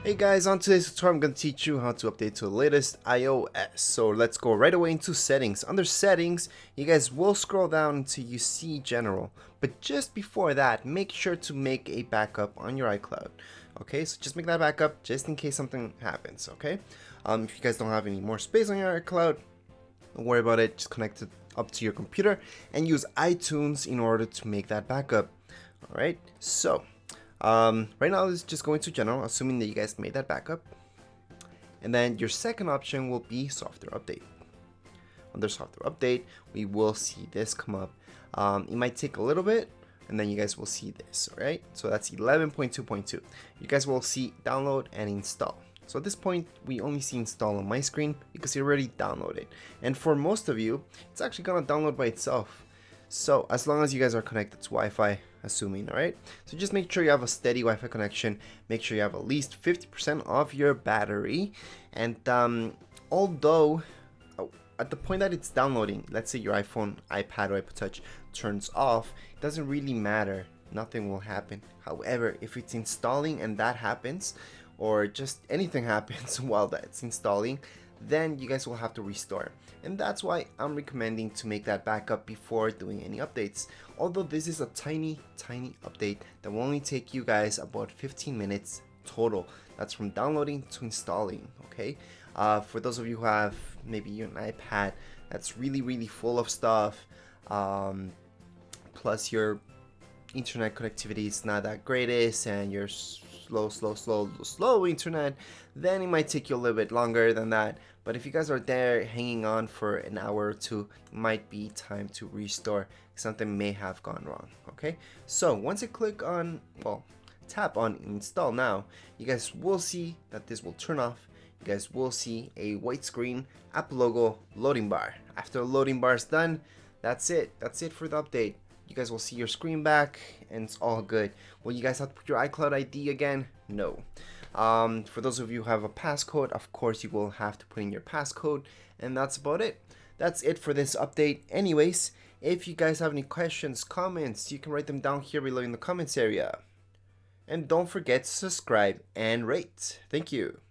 Hey guys, on today's tutorial I'm going to teach you how to update to the latest iOS. So let's go right away into settings. Under settings, you guys will scroll down until you see general. But just before that, make sure to make a backup on your iCloud. Okay, so just make that backup just in case something happens, okay? If you guys don't have any more space on your iCloud, don't worry about it. Just connect it up to your computer and use iTunes in order to make that backup. Alright, so right now let's just go into general, assuming that you guys made that backup. And then your second option will be software update. Under software update, we will see this come up. It might take a little bit, and then you guys will see this, alright? So that's 11.2.2. You guys will see download and install. So at this point, we only see install on my screen because it already downloaded. And for most of you, it's actually gonna download by itself. So as long as you guys are connected to Wi-Fi, assuming, alright? So just make sure you have a steady Wi-Fi connection. Make sure you have at least 50% of your battery. And although at the point that it's downloading, let's say your iPhone, iPad, or iPod Touch turns off, it doesn't really matter. Nothing will happen. However, if it's installing and that happens, or just anything happens while that's installing, then you guys will have to restore. And that's why I'm recommending to make that backup before doing any updates. Although this is a tiny update that will only take you guys about 15 minutes total. That's from downloading to installing, okay? For those of you who have maybe an iPad that's really full of stuff, plus your internet connectivity is not that greatest and you're slow internet, then it might take you a little bit longer than that. But if you guys are there hanging on for an hour or two, it might be time to restore. Something may have gone wrong. Okay, so once you click on, well, tap on install now, you guys will see that this will turn off. You guys will see a white screen, app logo, loading bar. After the loading bar is done, that's it for the update. You guys will see your screen back and it's all good. Will you guys have to put your iCloud ID again? No. For those of you who have a passcode, of course you will have to put in your passcode, and that's about it. That's it for this update. Anyways, if you guys have any questions, comments, you can write them down here below in the comments area. And don't forget to subscribe and rate. Thank you.